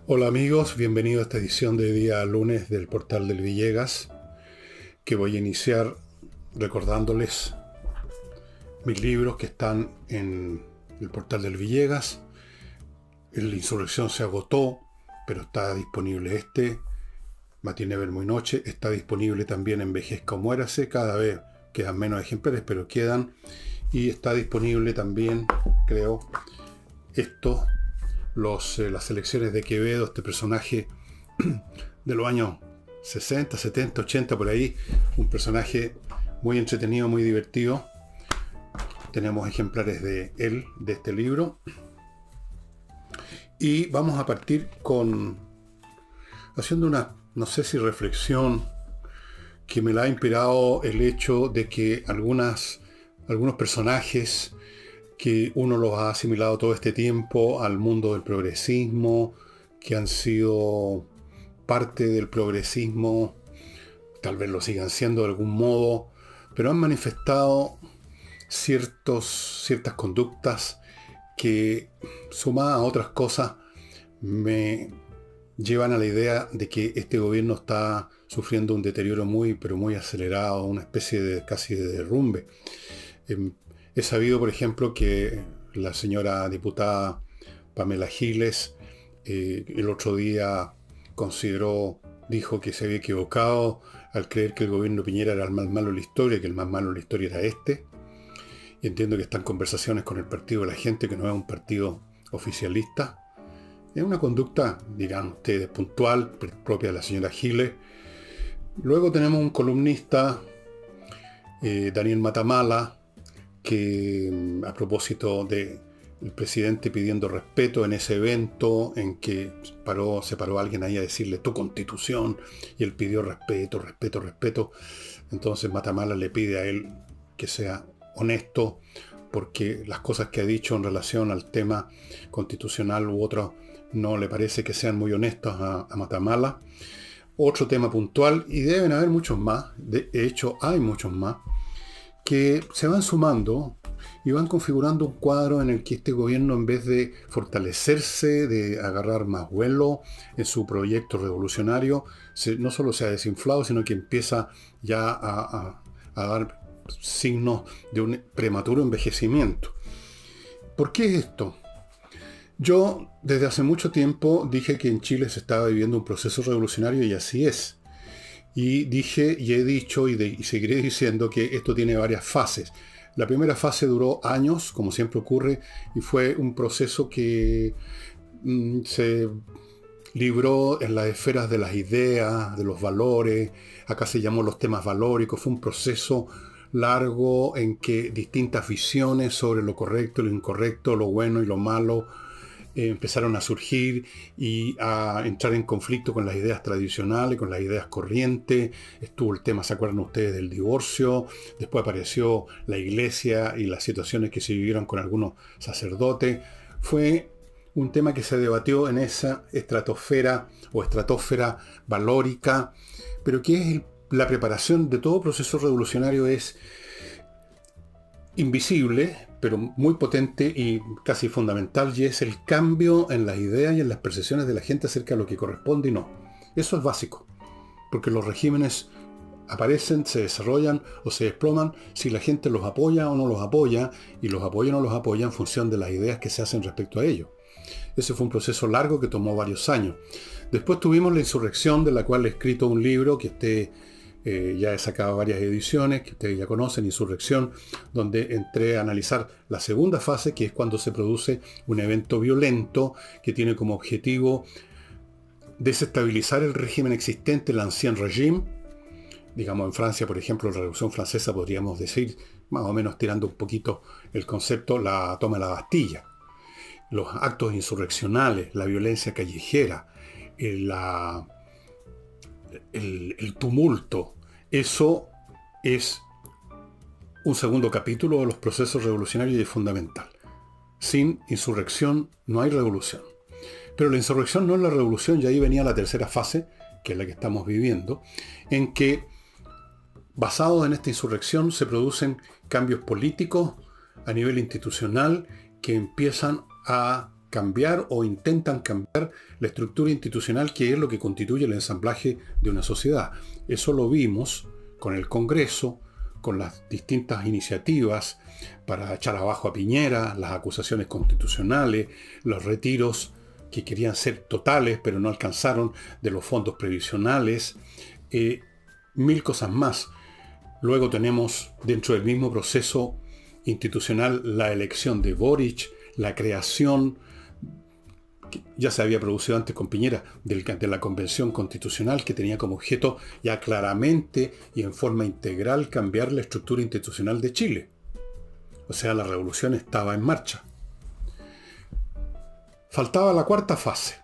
Hola amigos, bienvenidos a esta edición de día lunes del Portal del Villegas, que voy a iniciar recordándoles mis libros que están en el Portal del Villegas. La insurrección se agotó, pero está disponible Matinee, Vermo y Noche. Está disponible también Envejezca o Muérase. Cada vez quedan menos ejemplares, pero quedan. Y está disponible también, creo, esto, las elecciones de Quevedo, este personaje de los años 60, 70, 80 por ahí, un personaje muy entretenido, muy divertido. Tenemos ejemplares de él, de este libro. Y vamos a partir haciendo una, no sé si reflexión, que me la ha inspirado el hecho de que algunos personajes que uno los ha asimilado todo este tiempo al mundo del progresismo, que han sido parte del progresismo, tal vez lo sigan siendo de algún modo, pero han manifestado ciertas conductas que, sumadas a otras cosas, me llevan a la idea de que este gobierno está sufriendo un deterioro muy, pero muy acelerado, una especie de casi de derrumbe. He sabido, por ejemplo, que la señora diputada Pamela Giles el otro día dijo que se había equivocado al creer que el gobierno de Piñera era el más malo de la historia, que el más malo de la historia era este. Y entiendo que están conversaciones con el Partido de la Gente, que no es un partido oficialista. Es una conducta, dirán ustedes, puntual, propia de la señora Giles. Luego tenemos un columnista, Daniel Matamala, que a propósito del presidente pidiendo respeto en ese evento en que se paró alguien ahí a decirle tu constitución, y él pidió respeto, respeto, respeto. Entonces Matamala le pide a él que sea honesto, porque las cosas que ha dicho en relación al tema constitucional u otro no le parece que sean muy honestos a Matamala. Otro tema puntual, y deben haber muchos más, de hecho hay muchos más, que se van sumando y van configurando un cuadro en el que este gobierno, en vez de fortalecerse, de agarrar más vuelo en su proyecto revolucionario, no solo se ha desinflado, sino que empieza ya a dar signos de un prematuro envejecimiento. ¿Por qué es esto? Yo desde hace mucho tiempo dije que en Chile se estaba viviendo un proceso revolucionario, y así es. Y dije y he dicho y seguiré diciendo que esto tiene varias fases. La primera fase duró años, como siempre ocurre, y fue un proceso que se libró en las esferas de las ideas, de los valores. Acá se llamó los temas valóricos. Fue un proceso largo en que distintas visiones sobre lo correcto, lo incorrecto, lo bueno y lo malo empezaron a surgir y a entrar en conflicto con las ideas tradicionales, con las ideas corrientes. Estuvo el tema, ¿se acuerdan ustedes?, del divorcio. Después apareció la iglesia y las situaciones que se vivieron con algunos sacerdotes. Fue un tema que se debatió en esa estratosfera o estratosfera valórica, pero que es la preparación de todo proceso revolucionario. Es invisible, pero muy potente y casi fundamental, y es el cambio en las ideas y en las percepciones de la gente acerca de lo que corresponde y no. Eso es básico, porque los regímenes aparecen, se desarrollan o se desploman si la gente los apoya o no los apoya, y los apoya o no los apoya en función de las ideas que se hacen respecto a ellos. Ese fue un proceso largo que tomó varios años. Después tuvimos la insurrección, de la cual he escrito un libro que ya he sacado varias ediciones, que ustedes ya conocen, Insurrección, donde entré a analizar la segunda fase, que es cuando se produce un evento violento que tiene como objetivo desestabilizar el régimen existente, el ancien régime. Digamos, en Francia, por ejemplo, la Revolución Francesa, podríamos decir, más o menos tirando un poquito el concepto, la toma de la Bastilla. Los actos insurreccionales, la violencia callejera, el tumulto. Eso es un segundo capítulo de los procesos revolucionarios y es fundamental. Sin insurrección no hay revolución. Pero la insurrección no es la revolución, y ahí venía la tercera fase, que es la que estamos viviendo, en que, basados en esta insurrección, se producen cambios políticos a nivel institucional que empiezan a cambiar o intentan cambiar la estructura institucional, que es lo que constituye el ensamblaje de una sociedad. Eso lo vimos con el Congreso, con las distintas iniciativas para echar abajo a Piñera, las acusaciones constitucionales, los retiros que querían ser totales pero no alcanzaron de los fondos previsionales, mil cosas más. Luego tenemos dentro del mismo proceso institucional la elección de Boric, la creación, que ya se había producido antes con Piñera, de la Convención Constitucional, que tenía como objeto ya claramente y en forma integral cambiar la estructura institucional de Chile. O sea, la revolución estaba en marcha. Faltaba la cuarta fase.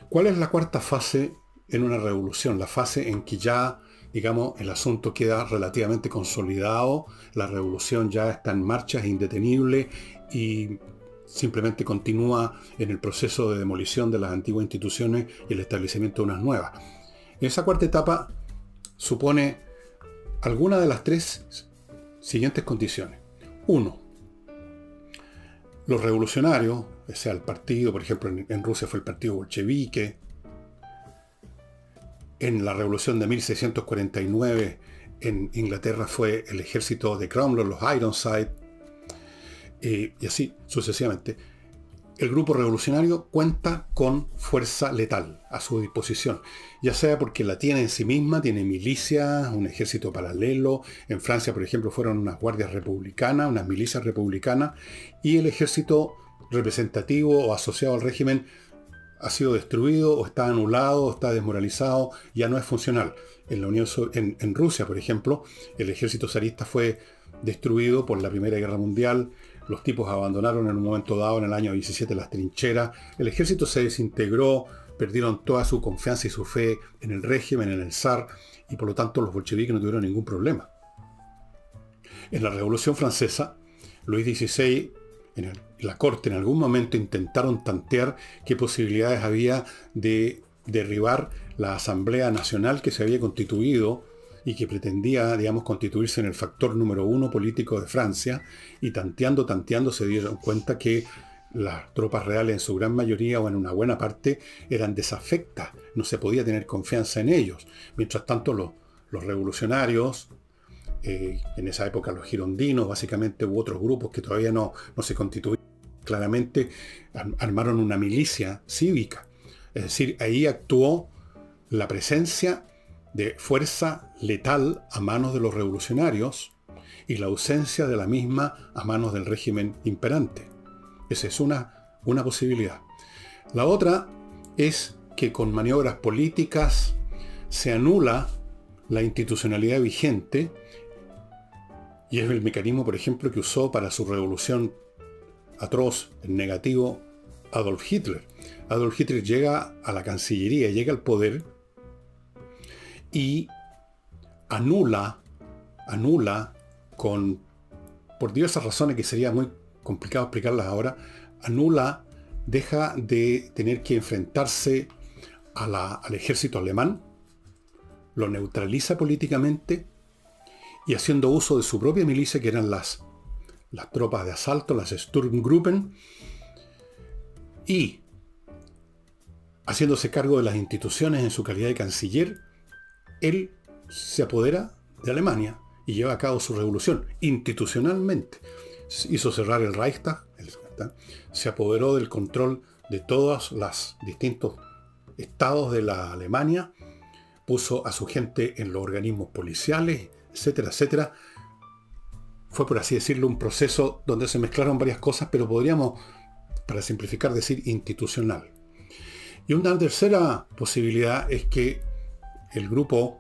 ¿Cuál es la cuarta fase en una revolución? La fase en que ya, digamos, el asunto queda relativamente consolidado, la revolución ya está en marcha, es indetenible y simplemente continúa en el proceso de demolición de las antiguas instituciones y el establecimiento de unas nuevas. Esa cuarta etapa supone alguna de las tres siguientes condiciones. Uno, los revolucionarios, o sea, el partido, por ejemplo, en Rusia fue el partido bolchevique, en la revolución de 1649 en Inglaterra fue el ejército de Cromwell, los Ironside, y así sucesivamente. El grupo revolucionario cuenta con fuerza letal a su disposición, ya sea porque la tiene en sí misma, tiene milicias, un ejército paralelo. En Francia, por ejemplo, fueron unas guardias republicanas, unas milicias republicanas, y el ejército representativo o asociado al régimen ha sido destruido o está anulado o está desmoralizado, ya no es funcional. En Rusia, por ejemplo, el ejército zarista fue destruido por la Primera Guerra Mundial. Los tipos abandonaron en un momento dado, en el año 17, las trincheras. El ejército se desintegró, perdieron toda su confianza y su fe en el régimen, en el zar, y por lo tanto los bolcheviques no tuvieron ningún problema. En la Revolución Francesa, Luis XVI, en la corte, en algún momento intentaron tantear qué posibilidades había de derribar la Asamblea Nacional que se había constituido y que pretendía, digamos, constituirse en el factor número uno político de Francia, y tanteando se dieron cuenta que las tropas reales en su gran mayoría o en una buena parte eran desafectas, no se podía tener confianza en ellos. Mientras tanto los revolucionarios, en esa época los girondinos básicamente, u otros grupos que todavía no se constituían claramente, armaron una milicia cívica. Es decir, ahí actuó la presencia de fuerza letal a manos de los revolucionarios y la ausencia de la misma a manos del régimen imperante. Esa es una posibilidad. La otra es que con maniobras políticas se anula la institucionalidad vigente, y es el mecanismo, por ejemplo, que usó para su revolución atroz, en negativo, Adolf Hitler. Adolf Hitler llega a la Cancillería, llega al poder y anula por diversas razones que sería muy complicado explicarlas ahora, deja de tener que enfrentarse al ejército alemán, lo neutraliza políticamente, y haciendo uso de su propia milicia, que eran las tropas de asalto, las Sturmgruppen, y haciéndose cargo de las instituciones en su calidad de canciller, él se apodera de Alemania y lleva a cabo su revolución institucionalmente. Hizo cerrar el Reichstag, se apoderó del control de todos los distintos estados de la Alemania, puso a su gente en los organismos policiales, etcétera, etcétera. Fue, por así decirlo, un proceso donde se mezclaron varias cosas, pero podríamos, para simplificar, decir institucional. Y una tercera posibilidad es que el grupo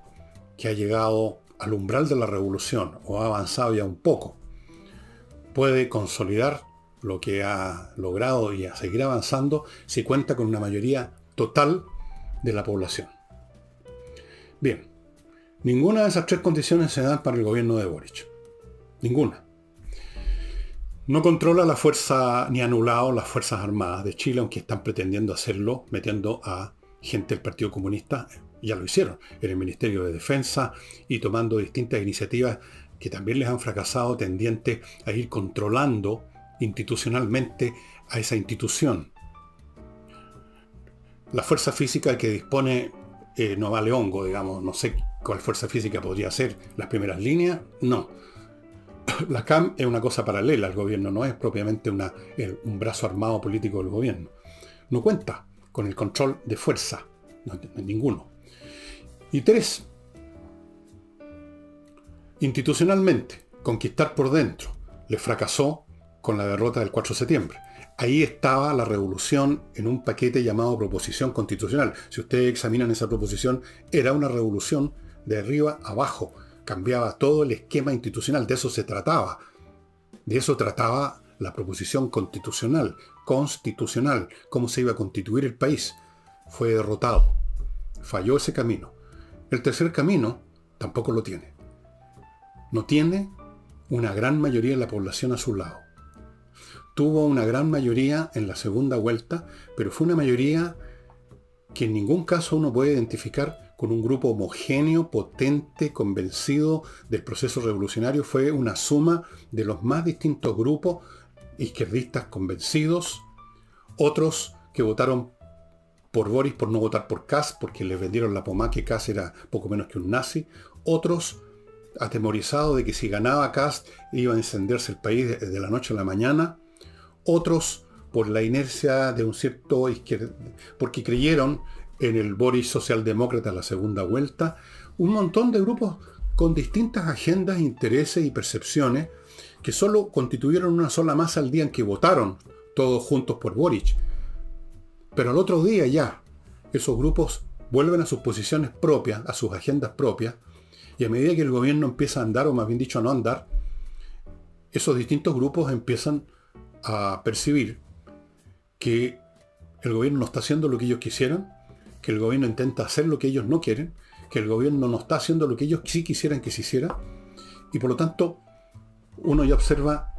que ha llegado al umbral de la revolución o ha avanzado ya un poco puede consolidar lo que ha logrado y a seguir avanzando si cuenta con una mayoría total de la población. Bien, ninguna de esas tres condiciones se dan para el gobierno de Boric. Ninguna. No controla la fuerza, ni ha anulado las Fuerzas Armadas de Chile, aunque están pretendiendo hacerlo, metiendo a gente del Partido Comunista. Ya lo hicieron en el Ministerio de Defensa y tomando distintas iniciativas que también les han fracasado, tendientes a ir controlando institucionalmente a esa institución. La fuerza física que dispone no vale hongo, digamos, no sé cuál fuerza física podría ser, las primeras líneas, no. La CAM es una cosa paralela al gobierno, no es propiamente un brazo armado político del gobierno. No cuenta con el control de fuerza, no, ninguno. Y 3, institucionalmente, conquistar por dentro. Le fracasó con la derrota del 4 de septiembre. Ahí estaba la revolución en un paquete llamado proposición constitucional. Si ustedes examinan esa proposición, era una revolución de arriba a abajo. Cambiaba todo el esquema institucional. De eso se trataba. De eso trataba la proposición constitucional. Constitucional. Cómo se iba a constituir el país. Fue derrotado. Falló ese camino. El tercer camino tampoco lo tiene. No tiene una gran mayoría de la población a su lado. Tuvo una gran mayoría en la segunda vuelta, pero fue una mayoría que en ningún caso uno puede identificar con un grupo homogéneo, potente, convencido del proceso revolucionario. Fue una suma de los más distintos grupos izquierdistas convencidos, otros que votaron por Boris por no votar por Kast, porque les vendieron la pomada que Kast era poco menos que un nazi, otros atemorizados de que si ganaba Kast iba a encenderse el país de la noche a la mañana, otros por la inercia de un cierto izquierda, porque creyeron en el Boris socialdemócrata a la segunda vuelta, un montón de grupos con distintas agendas, intereses y percepciones que solo constituyeron una sola masa el día en que votaron todos juntos por Boric. Pero al otro día ya, esos grupos vuelven a sus posiciones propias, a sus agendas propias, y a medida que el gobierno empieza a andar, o más bien dicho a no andar, esos distintos grupos empiezan a percibir que el gobierno no está haciendo lo que ellos quisieran, que el gobierno intenta hacer lo que ellos no quieren, que el gobierno no está haciendo lo que ellos sí quisieran que se hiciera, y por lo tanto uno ya observa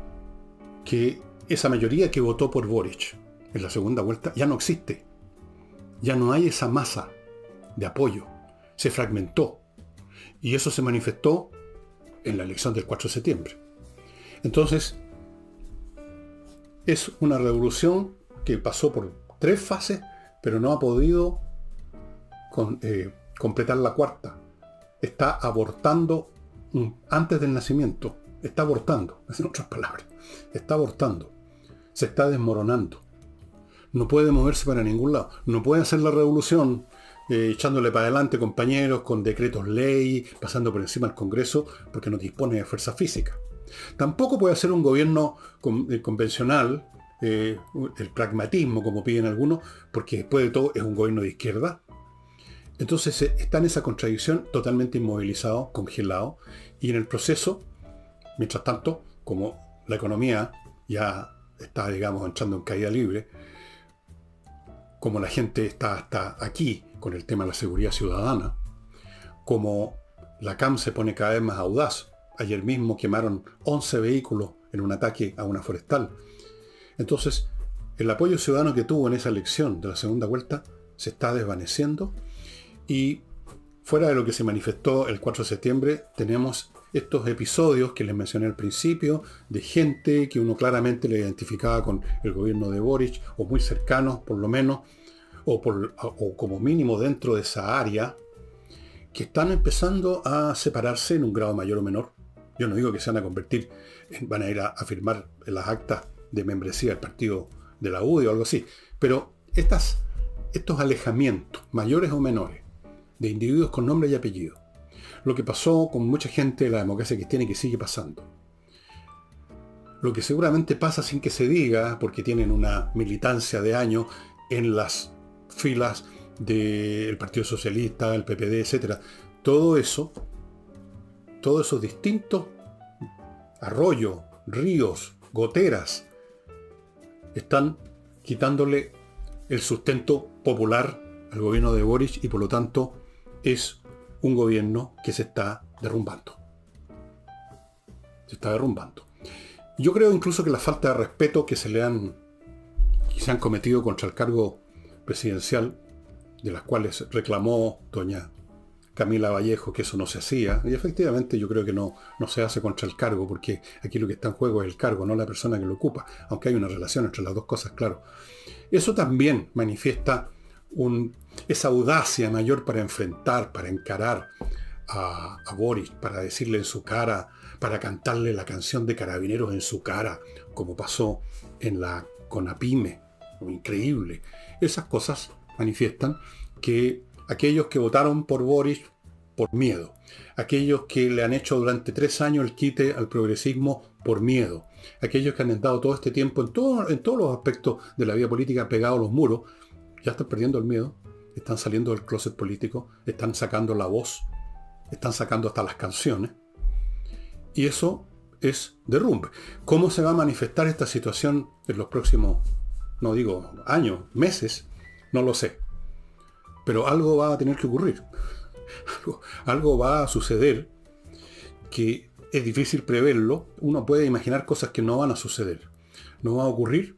que esa mayoría que votó por Boric en la segunda vuelta ya no existe. Ya no hay esa masa de apoyo. Se fragmentó. Y eso se manifestó en la elección del 4 de septiembre. Entonces, es una revolución que pasó por 3 fases, pero no ha podido completar la cuarta. Está abortando antes del nacimiento. Está abortando, en otras palabras. Está abortando. Se está desmoronando. No puede moverse para ningún lado. No puede hacer la revolución echándole para adelante compañeros con decretos ley, pasando por encima del Congreso, porque no dispone de fuerza física. Tampoco puede hacer un gobierno convencional, el pragmatismo, como piden algunos, porque después de todo es un gobierno de izquierda. Entonces está en esa contradicción, totalmente inmovilizado, congelado, y en el proceso, mientras tanto, como la economía ya está, digamos, entrando en caída libre, como la gente está hasta aquí con el tema de la seguridad ciudadana, como la CAM se pone cada vez más audaz. Ayer mismo quemaron 11 vehículos en un ataque a una forestal. Entonces, el apoyo ciudadano que tuvo en esa elección de la segunda vuelta se está desvaneciendo, y fuera de lo que se manifestó el 4 de septiembre, tenemos estos episodios que les mencioné al principio, de gente que uno claramente le identificaba con el gobierno de Boric, o muy cercanos por lo menos, o como mínimo dentro de esa área, que están empezando a separarse en un grado mayor o menor. Yo no digo que se van a convertir, van a ir a firmar en las actas de membresía del partido de la UDI o algo así, pero estos alejamientos, mayores o menores, de individuos con nombre y apellido, lo que pasó con mucha gente de la democracia cristiana y que sigue pasando, lo que seguramente pasa sin que se diga, porque tienen una militancia de años en las filas del Partido Socialista, el PPD, etc. Todos esos distintos arroyos, ríos, goteras, están quitándole el sustento popular al gobierno de Boric, y por lo tanto es un gobierno que se está derrumbando. Se está derrumbando. Yo creo incluso que la falta de respeto que se han cometido contra el cargo presidencial, de las cuales reclamó doña Camila Vallejo que eso no se hacía, y efectivamente yo creo que no se hace contra el cargo, porque aquí lo que está en juego es el cargo, no la persona que lo ocupa, aunque hay una relación entre las dos cosas, claro. Eso también manifiesta esa audacia mayor para enfrentar, para encarar a Boris, para decirle en su cara, para cantarle la canción de Carabineros en su cara, como pasó en la CONAPYME. Increíble. Esas cosas manifiestan que aquellos que votaron por Boris por miedo, aquellos que le han hecho durante 3 años el quite al progresismo por miedo, aquellos que han estado todo este tiempo en todos los aspectos de la vida política pegados a los muros, ya están perdiendo el miedo, están saliendo del closet político, están sacando la voz, están sacando hasta las canciones, y eso es derrumbe. ¿Cómo se va a manifestar esta situación en los próximos, no digo años, meses? No lo sé. Pero algo va a tener que ocurrir. Algo va a suceder que es difícil preverlo. Uno puede imaginar cosas que no van a suceder. No va a ocurrir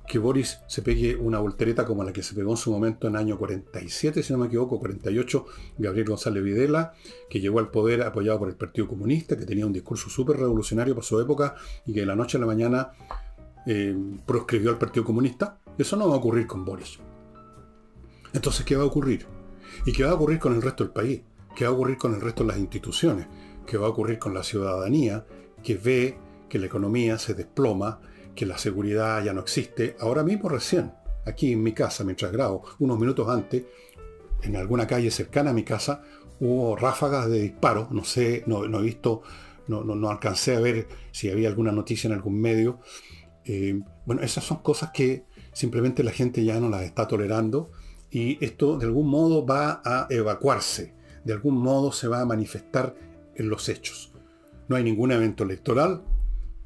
que Boris se pegue una voltereta como la que se pegó en su momento en el año 47, si no me equivoco, 48, Gabriel González Videla, que llegó al poder apoyado por el Partido Comunista, que tenía un discurso súper revolucionario para su época y que de la noche a la mañana proscribió al Partido Comunista. Eso no va a ocurrir con Boris. Entonces, ¿qué va a ocurrir? ¿Y qué va a ocurrir con el resto del país? ¿Qué va a ocurrir con el resto de las instituciones? ¿Qué va a ocurrir con la ciudadanía que ve que la economía se desploma, que la seguridad ya no existe? Ahora mismo recién, aquí en mi casa, mientras grabo, unos minutos antes, en alguna calle cercana a mi casa, hubo ráfagas de disparos. No sé, no he visto, no alcancé a ver si había alguna noticia en algún medio. Bueno, esas son cosas que simplemente la gente ya no las está tolerando. Y esto de algún modo va a evacuarse, de algún modo se va a manifestar en los hechos. No hay ningún evento electoral,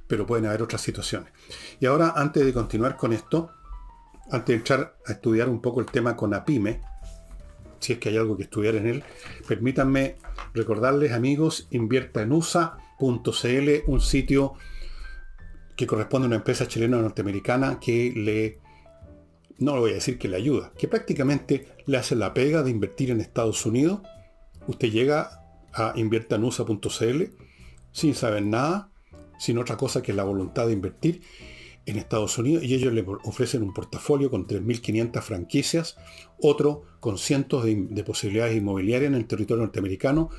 pero pueden haber otras situaciones. Y ahora, antes de continuar con esto, antes de entrar a estudiar un poco el tema CONAPYME, si es que hay algo que estudiar en él, permítanme recordarles, amigos, inviertaenusa.cl, un sitio que corresponde a una empresa chilena norteamericana que no le voy a decir que le ayuda, que prácticamente le hace la pega de invertir en Estados Unidos. Usted llega a inviertanusa.cl sin saber nada, sin otra cosa que la voluntad de invertir en Estados Unidos, y ellos le ofrecen un portafolio con 3.500 franquicias, otro con cientos de posibilidades inmobiliarias en el territorio norteamericano.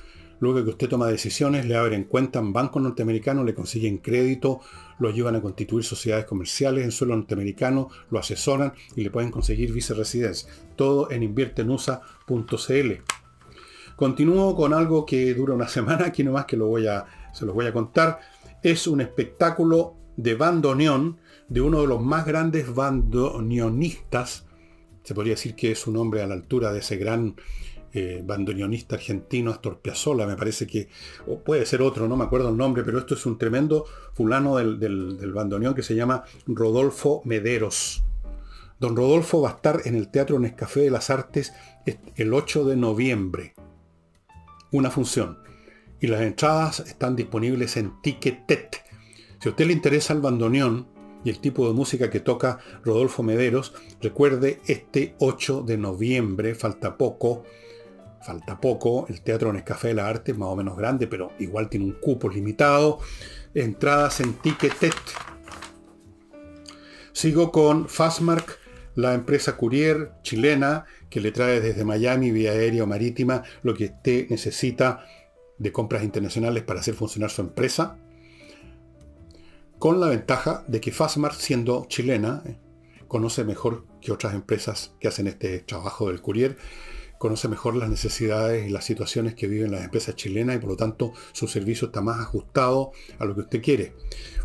Luego que usted toma decisiones, le abren cuenta en bancos norteamericanos, le consiguen crédito, lo ayudan a constituir sociedades comerciales en suelo norteamericano, lo asesoran y le pueden conseguir viceresidencia. Todo en inviertenusa.cl. Continúo con algo que dura una semana, aquí nomás que se los voy a contar. Es un espectáculo de bandoneón de uno de los más grandes bandoneonistas. Se podría decir que es un hombre a la altura de ese gran bandoneonista argentino, Astor Piazzolla, me parece que, o puede ser otro, no me acuerdo el nombre, pero esto es un tremendo fulano del bandoneón que se llama Rodolfo Mederos. Don Rodolfo va a estar en el Teatro Nescafé de las Artes el 8 de noviembre. Una función. Y las entradas están disponibles en Ticketet. Si a usted le interesa el bandoneón y el tipo de música que toca Rodolfo Mederos, recuerde, este 8 de noviembre, falta poco, el Teatro Nescafé de las Artes, más o menos grande, pero igual tiene un cupo limitado. Entradas en Ticketet. Sigo con Fastmark, la empresa courier chilena que le trae desde Miami vía aérea o marítima lo que usted necesita de compras internacionales para hacer funcionar su empresa, con la ventaja de que Fastmark, siendo chilena, conoce mejor que otras empresas que hacen este trabajo del courier, conoce mejor las necesidades y las situaciones que viven las empresas chilenas y por lo tanto su servicio está más ajustado a lo que usted quiere.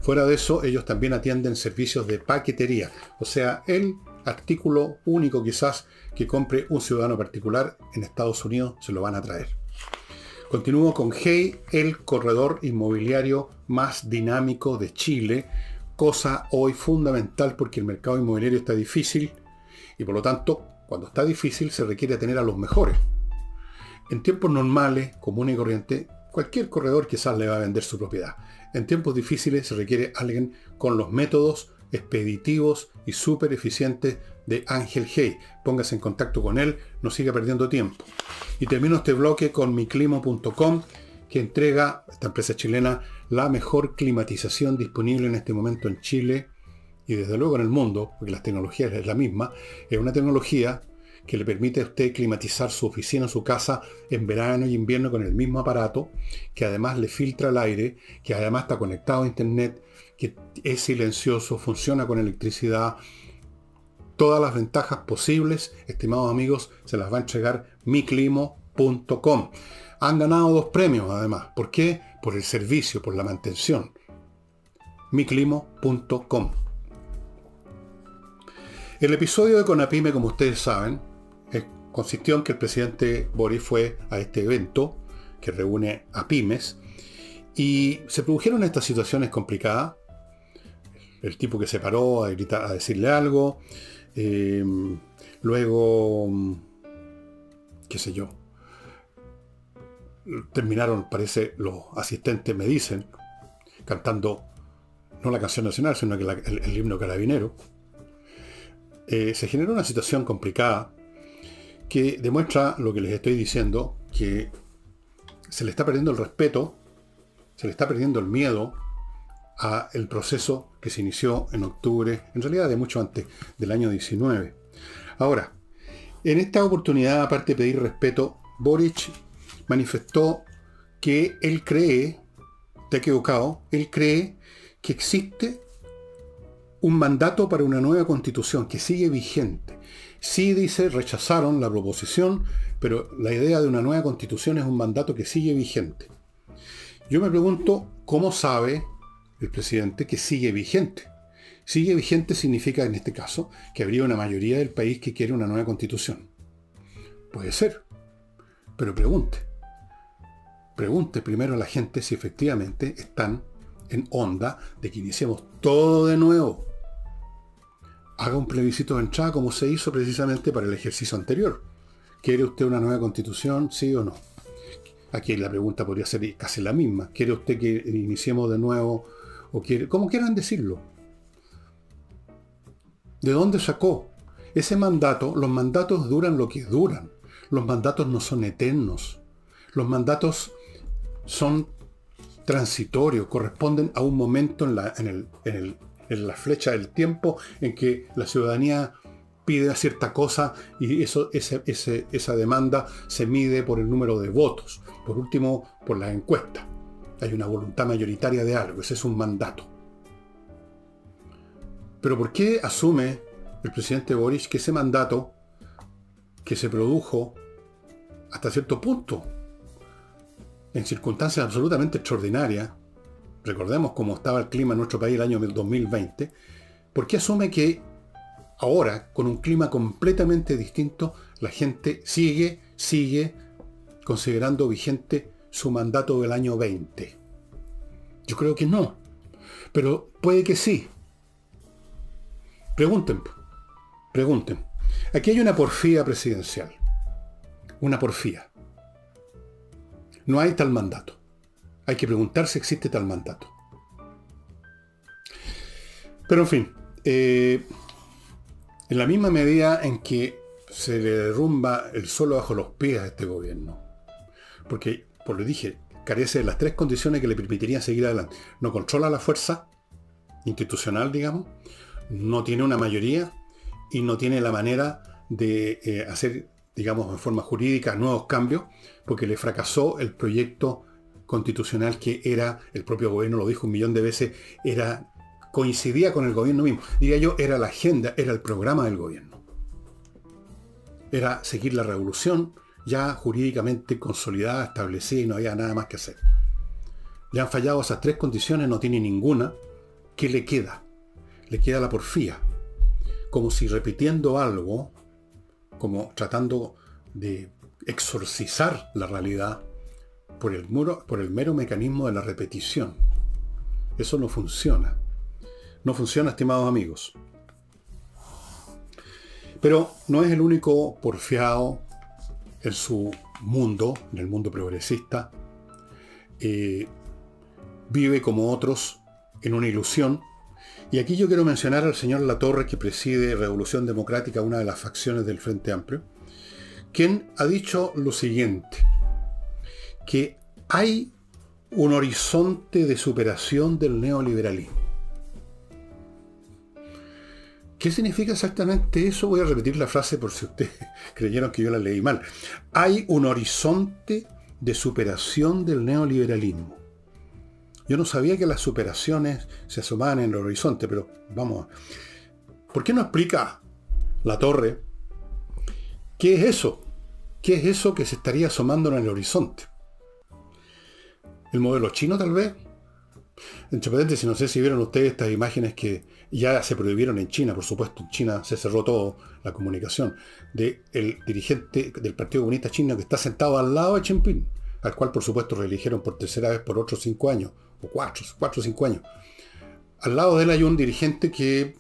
Fuera de eso, ellos también atienden servicios de paquetería, o sea, el artículo único quizás que compre un ciudadano particular en Estados Unidos se lo van a traer. Continúo con Hey, el corredor inmobiliario más dinámico de Chile, cosa hoy fundamental porque el mercado inmobiliario está difícil y por lo tanto, cuando está difícil se requiere tener a los mejores. En tiempos normales, común y corriente, cualquier corredor quizás le va a vender su propiedad. En tiempos difíciles se requiere alguien con los métodos expeditivos y súper eficientes de Ángel Hey. Póngase en contacto con él, no siga perdiendo tiempo. Y termino este bloque con miclimo.com, que entrega, esta empresa chilena, la mejor climatización disponible en este momento en Chile y desde luego en el mundo, porque la tecnología es la misma. Es una tecnología que le permite a usted climatizar su oficina o su casa en verano y invierno con el mismo aparato, que además le filtra el aire, que además está conectado a internet, que es silencioso, funciona con electricidad. Todas las ventajas posibles, estimados amigos, se las va a entregar miclimo.com. Han ganado 2 premios además. ¿Por qué? Por el servicio, por la mantención. miclimo.com. El episodio de Conapyme, como ustedes saben, consistió en que el presidente Boric fue a este evento que reúne a pymes y se produjeron estas situaciones complicadas. El tipo que se paró a gritar, a decirle algo. Luego, qué sé yo, terminaron, parece, los asistentes me dicen, cantando no la canción nacional, sino que el himno carabinero. Se generó una situación complicada que demuestra lo que les estoy diciendo, que se le está perdiendo el respeto, se le está perdiendo el miedo a el proceso que se inició en octubre, en realidad de mucho antes, del año 19. Ahora, en esta oportunidad, aparte de pedir respeto, Boric manifestó que él cree, está equivocado, él cree que existe un mandato para una nueva constitución que sigue vigente. Sí, dice, rechazaron la proposición, pero la idea de una nueva constitución es un mandato que sigue vigente. Yo me pregunto, ¿cómo sabe el presidente que sigue vigente? Sigue vigente significa, en este caso, que habría una mayoría del país que quiere una nueva constitución. Puede ser, pero pregunte. Pregunte primero a la gente si efectivamente están en onda de que iniciemos todo de nuevo. Haga un plebiscito de entrada como se hizo precisamente para el ejercicio anterior. ¿Quiere usted una nueva constitución, sí o no? Aquí la pregunta podría ser casi la misma. ¿Quiere usted que iniciemos de nuevo? O quiere, como quieran decirlo. ¿De dónde sacó? Ese mandato, los mandatos duran lo que duran. Los mandatos no son eternos. Los mandatos son transitorios, corresponden a un momento en la flecha del tiempo en que la ciudadanía pide cierta cosa y esa demanda se mide por el número de votos. Por último, por la encuesta. Hay una voluntad mayoritaria de algo, ese es un mandato. Pero ¿por qué asume el presidente Boric que ese mandato que se produjo hasta cierto punto, en circunstancias absolutamente extraordinarias, recordemos cómo estaba el clima en nuestro país el año 2020, ¿por qué asume que ahora, con un clima completamente distinto, la gente sigue considerando vigente su mandato del año 20? Yo creo que no, pero puede que sí. Pregunten. Aquí hay una porfía presidencial. Una porfía. No hay tal mandato. Hay que preguntar si existe tal mandato. Pero en fin, en la misma medida en que se le derrumba el suelo bajo los pies a este gobierno, porque, por lo dije, carece de las 3 condiciones que le permitirían seguir adelante. No controla la fuerza institucional, digamos, no tiene una mayoría y no tiene la manera de hacer, digamos, en forma jurídica nuevos cambios, porque le fracasó el proyecto constitucional que era, el propio gobierno lo dijo 1.000.000 de veces, coincidía con el gobierno mismo. Diría yo, era la agenda, era el programa del gobierno. Era seguir la revolución ya jurídicamente consolidada, establecida y no había nada más que hacer. Le han fallado esas 3 condiciones, no tiene ninguna. ¿Qué le queda? Le queda la porfía. Como si repitiendo algo, como tratando de exorcizar la realidad por el mero mecanismo de la repetición. Eso no funciona. No funciona, estimados amigos. Pero no es el único porfiado en su mundo, en el mundo progresista. Vive como otros en una ilusión. Y aquí yo quiero mencionar al señor Latorre, que preside Revolución Democrática, una de las facciones del Frente Amplio, quien ha dicho lo siguiente, que hay un horizonte de superación del neoliberalismo. ¿Qué significa exactamente eso? Voy a repetir la frase por si ustedes creyeron que yo la leí mal. Hay un horizonte de superación del neoliberalismo. Yo no sabía que las superaciones se asomaban en el horizonte, pero vamos. ¿Por qué no explica Latorre qué es eso? ¿Qué es eso que se estaría asomando en el horizonte? ¿El modelo chino tal vez? Entre paréntesis, no sé si vieron ustedes estas imágenes que ya se prohibieron en China, por supuesto, en China se cerró todo la comunicación, del dirigente del Partido Comunista Chino que está sentado al lado de Xi Jinping, al cual por supuesto reeligieron por tercera vez por otros 5 años, o 4 o 5 años. Al lado de él hay un dirigente que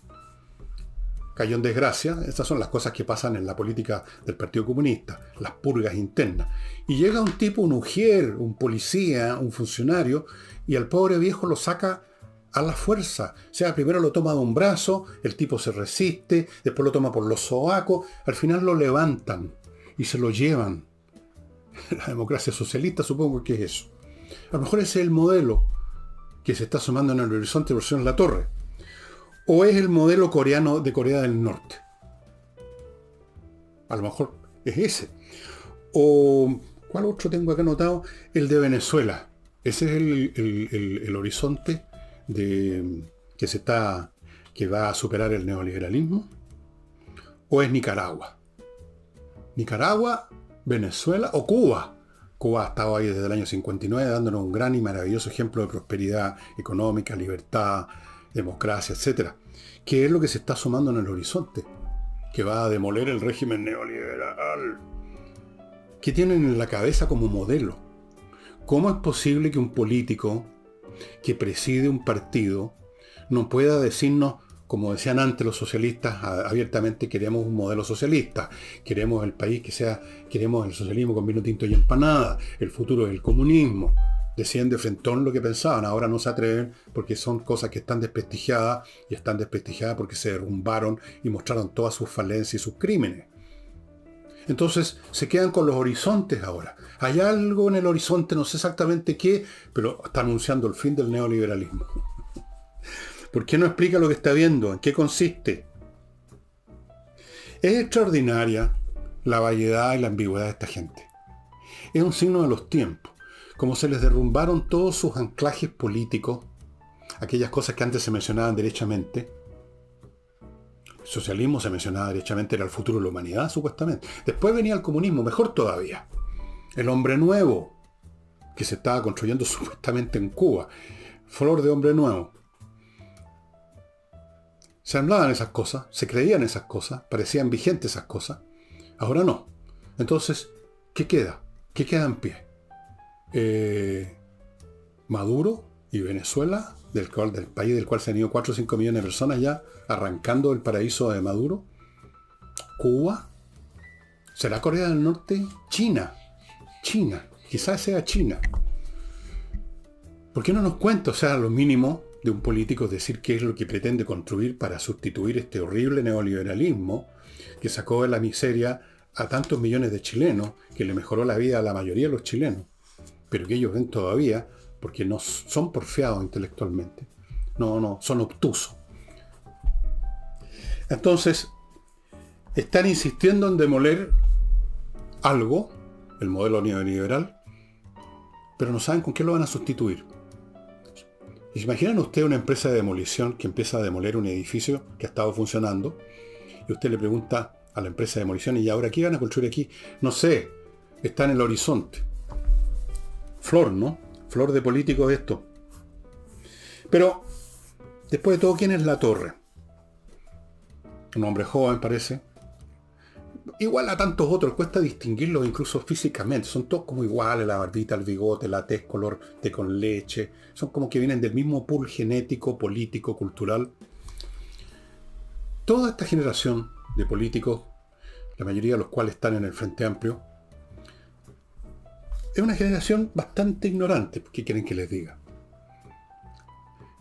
cayó en desgracia. Estas son las cosas que pasan en la política del Partido Comunista, las purgas internas. Y llega un tipo, un ujier, un policía, un funcionario, y al pobre viejo lo saca a la fuerza. O sea, primero lo toma de un brazo, el tipo se resiste, después lo toma por los sobacos, al final lo levantan y se lo llevan. La democracia socialista supongo que es eso. A lo mejor ese es el modelo que se está asomando en el horizonte versión Latorre. ¿O es el modelo coreano de Corea del Norte? A lo mejor es ese. ¿O cuál otro tengo acá anotado? El de Venezuela. Ese es el horizonte que va a superar el neoliberalismo. ¿O es Nicaragua? ¿Nicaragua, Venezuela o Cuba? Cuba ha estado ahí desde el año 59 dándonos un gran y maravilloso ejemplo de prosperidad económica, libertad, democracia, etc. ¿Qué es lo que se está asomando en el horizonte? Que va a demoler el régimen neoliberal. ¿Qué tienen en la cabeza como modelo? ¿Cómo es posible que un político que preside un partido no pueda decirnos, como decían antes los socialistas abiertamente, queremos un modelo socialista, queremos el país que sea, queremos el socialismo con vino tinto y empanada, el futuro del comunismo? Decían de frentón lo que pensaban, ahora no se atreven porque son cosas que están desprestigiadas, y están desprestigiadas porque se derrumbaron y mostraron todas sus falencias y sus crímenes. Entonces se quedan con los horizontes ahora. Hay algo en el horizonte, no sé exactamente qué, pero está anunciando el fin del neoliberalismo. ¿Por qué no explica lo que está viendo? ¿En qué consiste? Es extraordinaria la vaguedad y la ambigüedad de esta gente. Es un signo de los tiempos. Como se les derrumbaron todos sus anclajes políticos, aquellas cosas que antes se mencionaban derechamente. El socialismo se mencionaba derechamente, era el futuro de la humanidad, supuestamente. Después venía el comunismo, mejor todavía. El hombre nuevo, que se estaba construyendo supuestamente en Cuba. Flor de hombre nuevo. Se hablaban esas cosas, se creían esas cosas, parecían vigentes esas cosas. Ahora no. Entonces, ¿qué queda? ¿Qué queda en pie? Maduro y Venezuela, del país del cual se han ido 4 o 5 millones de personas ya, arrancando el paraíso de Maduro. Cuba. ¿Será Corea del Norte? China. Quizás sea China. ¿Por qué no nos cuenta? O sea, lo mínimo de un político es decir qué es lo que pretende construir para sustituir este horrible neoliberalismo que sacó de la miseria a tantos millones de chilenos, que le mejoró la vida a la mayoría de los chilenos, pero que ellos ven todavía porque no son porfiados intelectualmente. No, son obtusos. Entonces, están insistiendo en demoler algo, el modelo neoliberal, pero no saben con qué lo van a sustituir. ¿Se imaginan usted una empresa de demolición que empieza a demoler un edificio que ha estado funcionando? Y usted le pregunta a la empresa de demolición, ¿y ahora qué van a construir aquí? No sé, está en el horizonte. Flor, ¿no? Flor de político esto. Pero, después de todo, ¿quién es Latorre? Un hombre joven, parece. Igual a tantos otros, cuesta distinguirlos incluso físicamente. Son todos como iguales, la barbita, el bigote, la tez color té con leche. Son como que vienen del mismo pool genético, político, cultural. Toda esta generación de políticos, la mayoría de los cuales están en el Frente Amplio, es una generación bastante ignorante. ¿Qué quieren que les diga?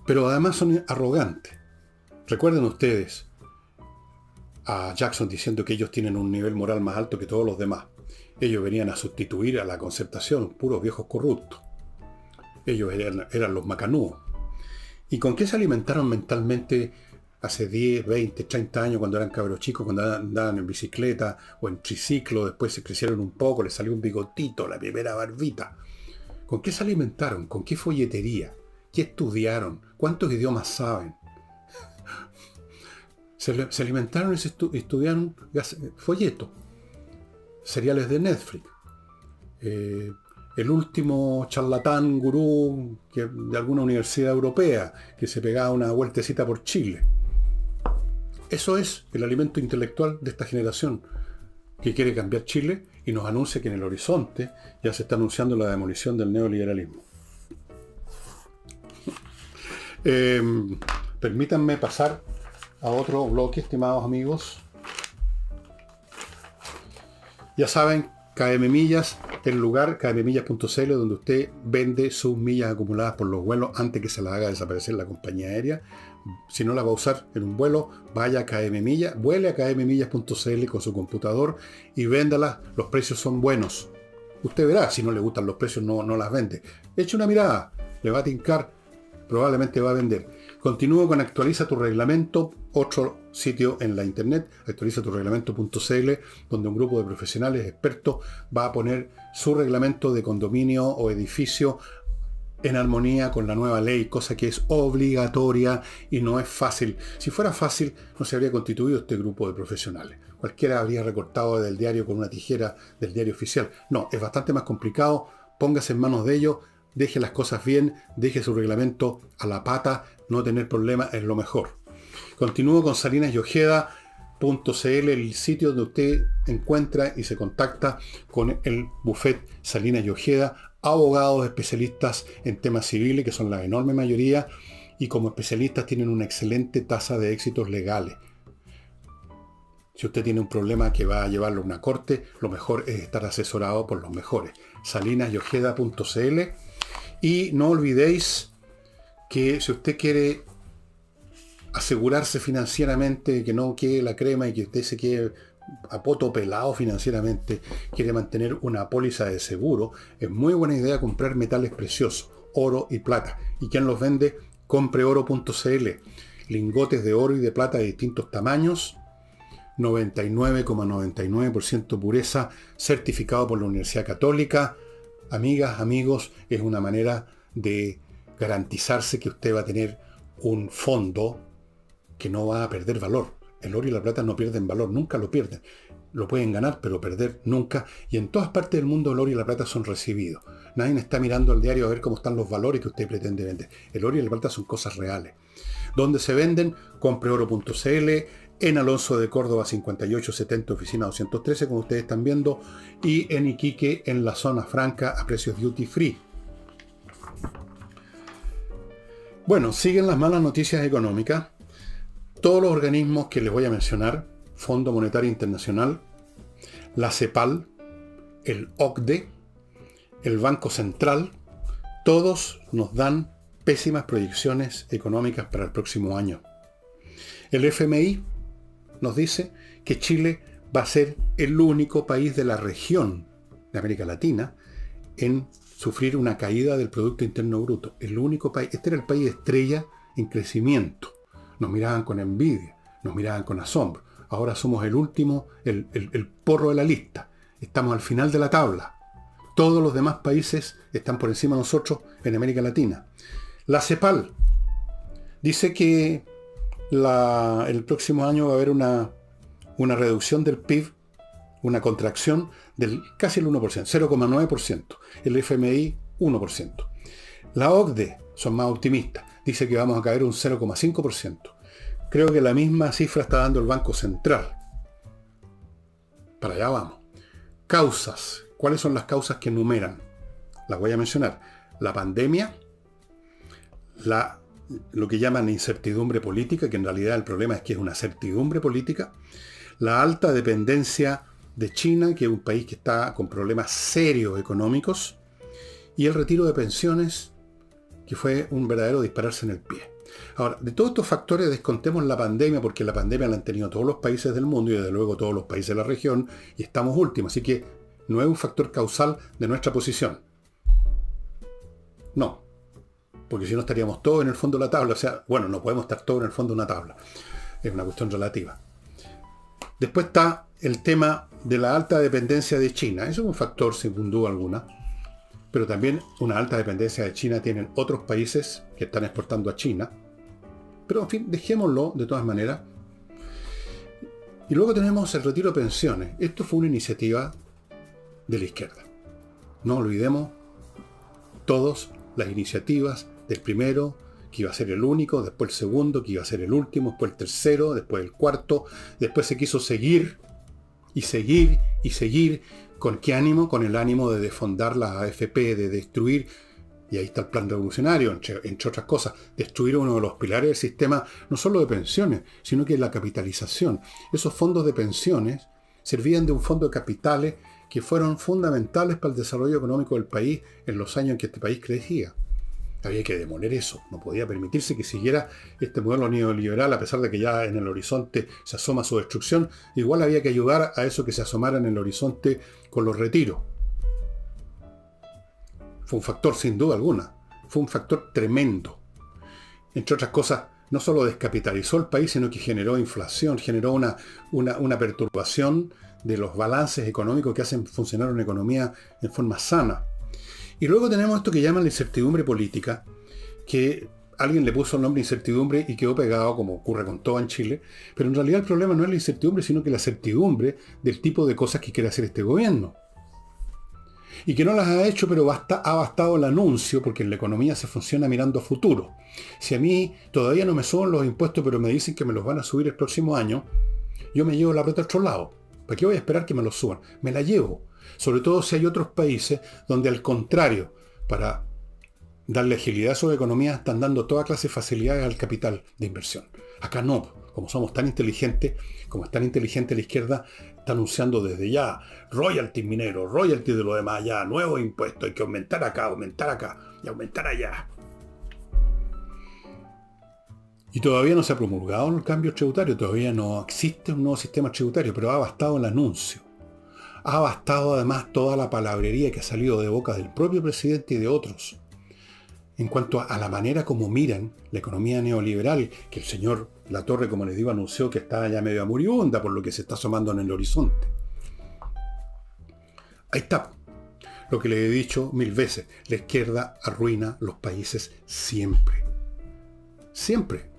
Pero además son arrogantes. Recuerden ustedes a Jackson diciendo que ellos tienen un nivel moral más alto que todos los demás. Ellos venían a sustituir a la Concertación, puros viejos corruptos. Ellos eran los macanúos. ¿Y con qué se alimentaron mentalmente hace 10, 20, 30 años cuando eran cabros chicos, cuando andaban en bicicleta o en triciclo, después se crecieron un poco, les salió un bigotito, la primera barbita. ¿Con qué se alimentaron? ¿Con qué folletería? ¿Qué estudiaron? ¿Cuántos idiomas saben? Se alimentaron y estudiaron folletos, seriales de Netflix. El último charlatán gurú de alguna universidad europea que se pegaba una vueltecita por Chile. Eso es el alimento intelectual de esta generación que quiere cambiar Chile y nos anuncia que en el horizonte ya se está anunciando la demolición del neoliberalismo. Permítanme pasar a otro bloque, estimados amigos. Ya saben, KM Millas, el lugar, kmmillas.cl, donde usted vende sus millas acumuladas por los vuelos antes que se las haga desaparecer la compañía aérea. Si no la va a usar en un vuelo, vaya a KM Millas, vuele a kmmillas.cl con su computador y véndalas. Los precios son buenos. Usted verá, si no le gustan los precios, no las vende. Eche una mirada, le va a tincar, probablemente va a vender. Continúo con Actualiza tu Reglamento, otro sitio en la internet, actualizatureglamento.cl, donde un grupo de profesionales expertos va a poner su reglamento de condominio o edificio en armonía con la nueva ley, cosa que es obligatoria y no es fácil. Si fuera fácil, no se habría constituido este grupo de profesionales. Cualquiera habría recortado del diario con una tijera del diario oficial. No, es bastante más complicado. Póngase en manos de ellos, deje las cosas bien, deje su reglamento a la pata, no tener problemas es lo mejor. Continúo con salinasyojeda.cl, el sitio donde usted encuentra y se contacta con el buffet Salinas y Ojeda, abogados especialistas en temas civiles, que son la enorme mayoría, y como especialistas tienen una excelente tasa de éxitos legales. Si usted tiene un problema que va a llevarlo a una corte, lo mejor es estar asesorado por los mejores. salinasyojeda.cl. Y no olvidéis que si usted quiere asegurarse financieramente, que no quede la crema y que usted se quede a poto pelado financieramente, quiere mantener una póliza de seguro, es muy buena idea comprar metales preciosos, oro y plata. ¿Y quién los vende? Compreoro.cl. Lingotes de oro y de plata de distintos tamaños, 99,99% pureza, certificado por la Universidad Católica. Amigas, amigos, es una manera de garantizarse que usted va a tener un fondo que no va a perder valor. El oro y la plata no pierden valor, nunca lo pierden. Lo pueden ganar, pero perder nunca. Y en todas partes del mundo el oro y la plata son recibidos. Nadie está mirando el diario a ver cómo están los valores que usted pretende vender. El oro y la plata son cosas reales. ¿Dónde se venden? Compreoro.cl, en Alonso de Córdoba 5870, oficina 213, como ustedes están viendo, y en Iquique, en la zona franca, a precios duty free. Bueno, siguen las malas noticias económicas. Todos los organismos que les voy a mencionar, Fondo Monetario Internacional, la CEPAL, el OCDE, el Banco Central, todos nos dan pésimas proyecciones económicas para el próximo año. El FMI nos dice que Chile va a ser el único país de la región de América Latina en sufrir una caída del Producto Interno Bruto. El único país. Este era el país estrella en crecimiento. Nos miraban con envidia, nos miraban con asombro. Ahora somos el último, el porro de la lista. Estamos al final de la tabla. Todos los demás países están por encima de nosotros en América Latina. La CEPAL dice que el próximo año va a haber una reducción del PIB, una contracción del casi el 1%, 0,9%. El FMI, 1%. La OCDE son más optimistas. Dice que vamos a caer un 0,5%. Creo que la misma cifra está dando el Banco Central. Para allá vamos. Causas. ¿Cuáles son las causas que enumeran? Las voy a mencionar. La pandemia, lo que llaman incertidumbre política, que en realidad el problema es que es una certidumbre política. La alta dependencia de China, que es un país que está con problemas serios económicos. Y el retiro de pensiones, que fue un verdadero dispararse en el pie. Ahora, de todos estos factores descontemos la pandemia, porque la pandemia la han tenido todos los países del mundo y desde luego todos los países de la región, y estamos últimos, así que no es un factor causal de nuestra posición. No. porque si no estaríamos todos en el fondo de la tabla. O sea, bueno, no podemos estar todos en el fondo de una tabla. Es una cuestión relativa. Después está el tema de la alta dependencia de China. Eso es un factor, sin duda alguna. Pero también una alta dependencia de China tienen otros países que están exportando a China. Pero, en fin, dejémoslo de todas maneras. Y luego tenemos el retiro de pensiones. Esto fue una iniciativa de la izquierda. No olvidemos todas las iniciativas del primero, que iba a ser el único, después el segundo, que iba a ser el último, después el tercero, después el cuarto. Después se quiso seguir y seguir y seguir. ¿Con qué ánimo? Con el ánimo de desfondar la AFP, de destruir, y ahí está el plan revolucionario, entre otras cosas, destruir uno de los pilares del sistema, no solo de pensiones, sino que la capitalización. Esos fondos de pensiones servían de un fondo de capitales que fueron fundamentales para el desarrollo económico del país en los años en que este país crecía. Había que demoler eso, no podía permitirse que siguiera este modelo neoliberal, a pesar de que ya en el horizonte se asoma su destrucción. Igual había que ayudar a eso que se asomara en el horizonte con los retiros. Fue un factor sin duda alguna, fue un factor tremendo. Entre otras cosas, no solo descapitalizó el país, sino que generó inflación, generó una perturbación de los balances económicos que hacen funcionar una economía en forma sana. Y luego tenemos esto que llaman la incertidumbre política, que alguien le puso el nombre incertidumbre y quedó pegado, como ocurre con todo en Chile, pero en realidad el problema no es la incertidumbre, sino que la certidumbre del tipo de cosas que quiere hacer este gobierno. Y que no las ha hecho, pero ha bastado el anuncio, porque en la economía se funciona mirando a futuro. Si a mí todavía no me suben los impuestos, pero me dicen que me los van a subir el próximo año, yo me llevo la plata a otro lado. ¿Para qué voy a esperar que me los suban? Me la llevo. Sobre todo si hay otros países donde, al contrario, para darle agilidad a su economía, están dando toda clase de facilidades al capital de inversión. Acá no. Como somos tan inteligentes, como es tan inteligente la izquierda, está anunciando desde ya royalties mineros, royalties de lo demás, ya nuevos impuestos, hay que aumentar acá y aumentar allá. Y todavía no se ha promulgado el cambio tributario, todavía no existe un nuevo sistema tributario, pero ha bastado el anuncio. Ha bastado además toda la palabrería que ha salido de boca del propio presidente y de otros en cuanto a la manera como miran la economía neoliberal, que el señor Latorre, como les digo, anunció que está ya medio moribunda por lo que se está asomando en el horizonte. Ahí está. Lo que les he dicho 1000 veces, la izquierda arruina los países siempre. Siempre.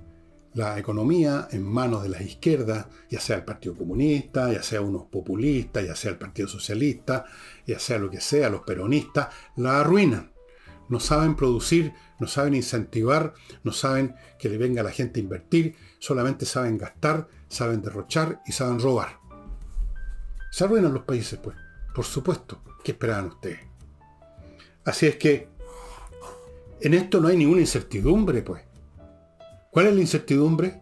La economía en manos de las izquierdas, ya sea el Partido Comunista, ya sea unos populistas, ya sea el Partido Socialista, ya sea lo que sea, los peronistas, la arruinan. No saben producir, no saben incentivar, no saben que le venga a la gente a invertir, solamente saben gastar, saben derrochar y saben robar. Se arruinan los países, pues. Por supuesto. ¿Qué esperaban ustedes? Así es que en esto no hay ninguna incertidumbre, pues. ¿Cuál es la incertidumbre?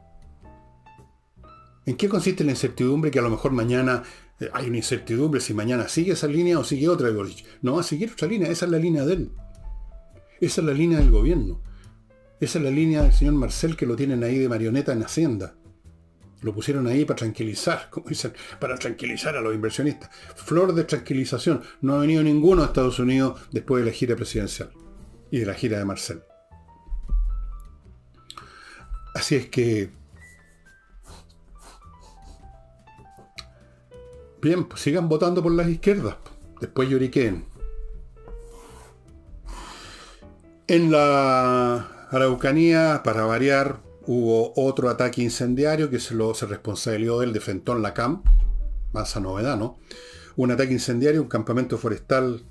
¿En qué consiste la incertidumbre? Que a lo mejor mañana hay una incertidumbre si mañana sigue esa línea o sigue otra de Boric. No va a seguir otra línea, esa es la línea de él. Esa es la línea del gobierno. Esa es la línea del señor Marcel, que lo tienen ahí de marioneta en Hacienda. Lo pusieron ahí para tranquilizar, como dicen, para tranquilizar a los inversionistas. Flor de tranquilización. No ha venido ninguno a Estados Unidos después de la gira presidencial y de la gira de Marcel. Así es que, bien, pues sigan votando por las izquierdas. Después lloriqueen. En la Araucanía, para variar, hubo otro ataque incendiario que se responsabilizó del de Frentón Lacam. Más a novedad, ¿no? Un ataque incendiario, un campamento forestal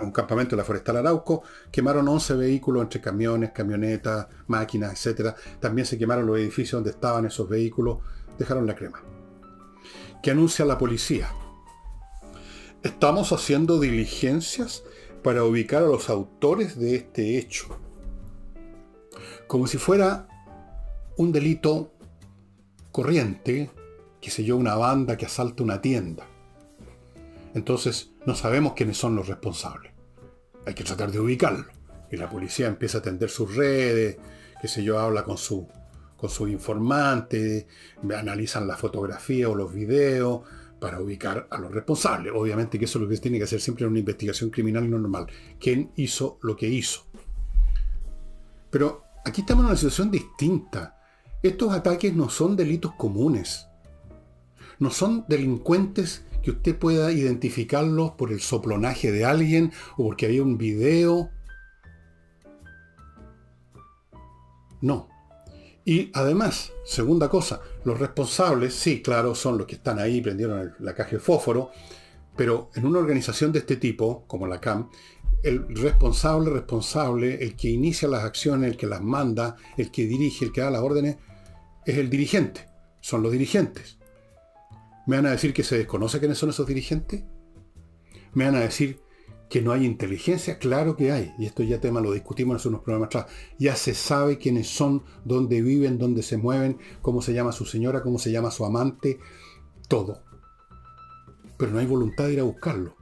un campamento de la Forestal Arauco. Quemaron 11 vehículos entre camiones, camionetas, máquinas, etc. También se quemaron los edificios donde estaban esos vehículos. Dejaron la crema. ¿Qué anuncia la policía? Estamos haciendo diligencias para ubicar a los autores de este hecho. Como si fuera un delito corriente, qué sé yo, una banda que asalta una tienda. Entonces no sabemos quiénes son los responsables. Hay que tratar de ubicarlo. Y la policía empieza a atender sus redes, qué sé yo, habla con su informante, analizan la fotografía o los videos para ubicar a los responsables. Obviamente que eso es lo que se tiene que hacer siempre en una investigación criminal normal. ¿Quién hizo lo que hizo? Pero aquí estamos en una situación distinta. Estos ataques no son delitos comunes. No son delincuentes que usted pueda identificarlos por el soplonaje de alguien o porque había un video. No. Y además, segunda cosa, los responsables, sí, claro, son los que están ahí, prendieron la caja de fósforo, pero en una organización de este tipo, como la CAM, el responsable, el que inicia las acciones, el que las manda, el que dirige, el que da las órdenes, es el dirigente, son los dirigentes. ¿Me van a decir que se desconoce quiénes son esos dirigentes? ¿Me van a decir que no hay inteligencia? Claro que hay, y esto ya tema lo discutimos hace unos programas atrás. Ya se sabe quiénes son, dónde viven, dónde se mueven, cómo se llama su señora, cómo se llama su amante, todo. Pero no hay voluntad de ir a buscarlo.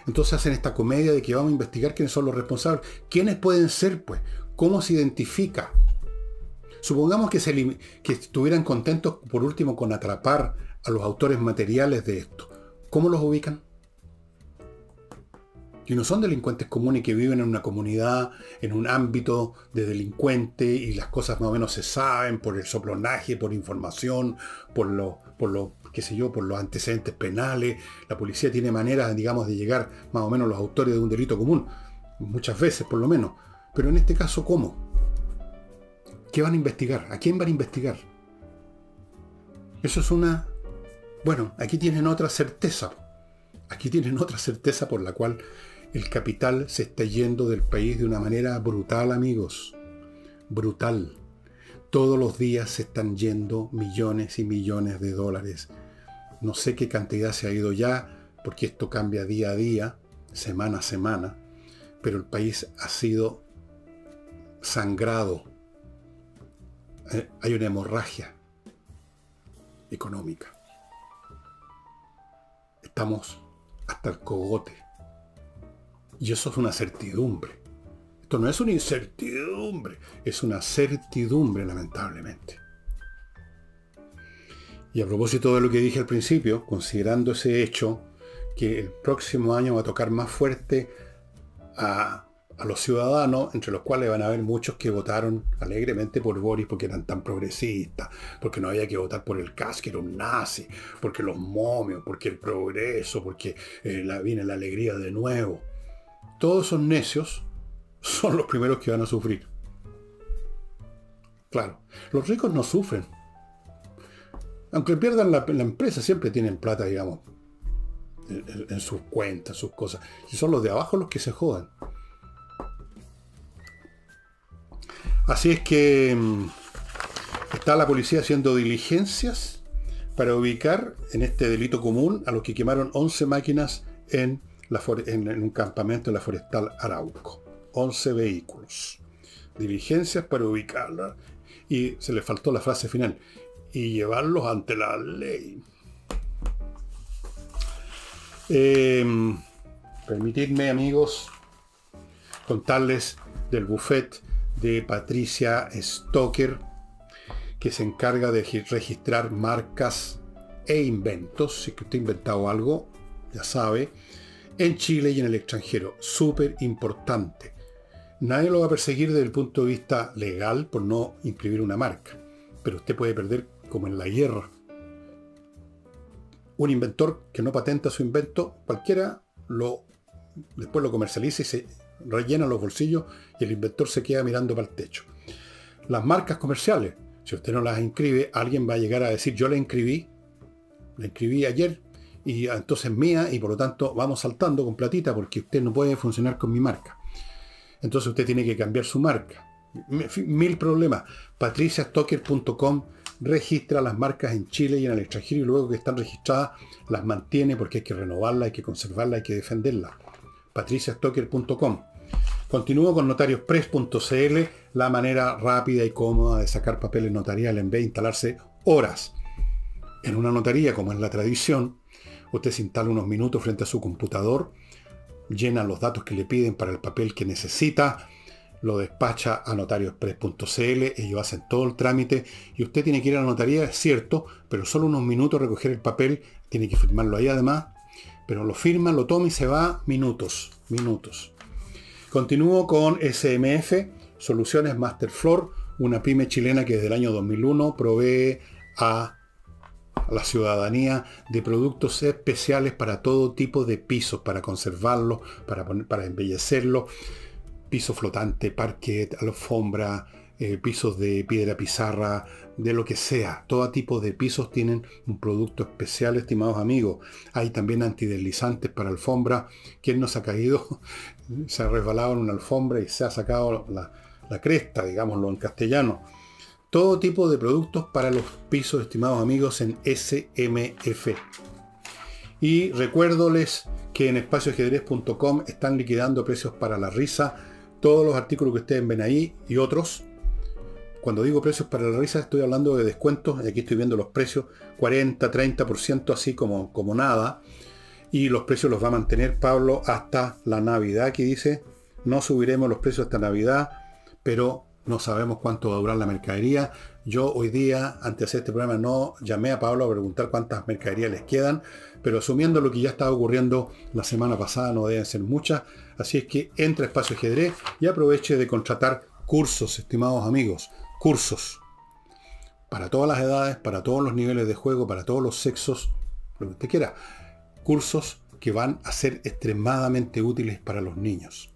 Entonces hacen esta comedia de que vamos a investigar quiénes son los responsables. ¿Quiénes pueden ser, pues? ¿Cómo se identifica? Supongamos que estuvieran contentos, por último, con atrapar a los autores materiales de esto. ¿Cómo los ubican? Y no son delincuentes comunes que viven en una comunidad, en un ámbito de delincuente, y las cosas más o menos se saben por el soplonaje, por información, por los antecedentes penales. La policía tiene maneras, digamos, de llegar más o menos a los autores de un delito común. Muchas veces, por lo menos. Pero en este caso, ¿cómo? ¿Qué van a investigar? ¿A quién van a investigar? Eso es una... Bueno, aquí tienen otra certeza. Aquí tienen otra certeza por la cual el capital se está yendo del país de una manera brutal, amigos. Brutal. Todos los días se están yendo millones y millones de dólares. No sé qué cantidad se ha ido ya, porque esto cambia día a día, semana a semana, pero el país ha sido sangrado. Hay una hemorragia económica. Estamos hasta el cogote. Y eso es una certidumbre. Esto no es una incertidumbre, es una certidumbre, lamentablemente. Y a propósito de lo que dije al principio, considerando ese hecho, que el próximo año va a tocar más fuerte a los ciudadanos, entre los cuales van a haber muchos que votaron alegremente por Boris porque eran tan progresistas, porque no había que votar por el Kast, que era un nazi, porque los momios, porque el progreso, porque viene la alegría de nuevo. Todos esos necios son los primeros que van a sufrir. Claro, los ricos no sufren. Aunque pierdan la empresa, siempre tienen plata, digamos, en sus cuentas, sus cosas. Y son los de abajo los que se jodan. Así es que está la policía haciendo diligencias para ubicar en este delito común a los que quemaron 11 máquinas en un campamento en la Forestal Arauco. 11 vehículos. Diligencias para ubicarla. Y se le faltó la frase final. Y llevarlos ante la ley. Permitidme, amigos, contarles del buffet de Patricia Stocker, que se encarga de registrar marcas e inventos. Si que usted ha inventado algo, ya sabe, en Chile y en el extranjero. Súper importante. Nadie lo va a perseguir desde el punto de vista legal por no inscribir una marca. Pero usted puede perder como en la guerra. Un inventor que no patenta su invento, cualquiera después lo comercializa y se rellena los bolsillos y el inventor se queda mirando para el techo. Las marcas comerciales, si usted no las inscribe, alguien va a llegar a decir, yo la inscribí ayer y entonces es mía y por lo tanto vamos saltando con platita porque usted no puede funcionar con mi marca. Entonces usted tiene que cambiar su marca. Mil problemas. patriciastocker.com registra las marcas en Chile y en el extranjero y luego que están registradas las mantiene porque hay que renovarlas, hay que conservarlas, hay que defenderlas. patriciastocker.com. Continúo con notariospress.cl, la manera rápida y cómoda de sacar papeles notariales en vez de instalarse horas en una notaría, como es la tradición. Usted se instala unos minutos frente a su computador, llena los datos que le piden para el papel que necesita, lo despacha a notariospress.cl, ellos hacen todo el trámite y usted tiene que ir a la notaría, es cierto, pero solo unos minutos recoger el papel, tiene que firmarlo ahí además, pero lo firma, lo toma y se va minutos. Continúo con SMF, Soluciones Masterfloor, una pyme chilena que desde el año 2001 provee a la ciudadanía de productos especiales para todo tipo de pisos, para conservarlos, para embellecerlos, piso flotante, parquet, alfombra, pisos de piedra pizarra, de lo que sea. Todo tipo de pisos tienen un producto especial, estimados amigos. Hay también antideslizantes para alfombra. ¿Quién no se ha caído? Se ha resbalado en una alfombra y se ha sacado la cresta, digámoslo en castellano. Todo tipo de productos para los pisos, estimados amigos, en SMF. Y recuérdoles que en espacioajedrez.com están liquidando precios para la risa. Todos los artículos que ustedes ven ahí y otros. Cuando digo precios para la risa estoy hablando de descuentos. Y aquí estoy viendo los precios. 40, 30%, así como nada. Y los precios los va a mantener Pablo hasta la Navidad. Aquí dice, no subiremos los precios hasta Navidad, pero no sabemos cuánto va a durar la mercadería. Yo hoy día, antes de hacer este programa, no llamé a Pablo a preguntar cuántas mercaderías les quedan, pero asumiendo lo que ya estaba ocurriendo la semana pasada, no deben ser muchas. Así es que entre a Espacio Ajedrez y aproveche de contratar cursos, estimados amigos. Cursos. Para todas las edades, para todos los niveles de juego, para todos los sexos, lo que usted quiera. Cursos que van a ser extremadamente útiles para los niños.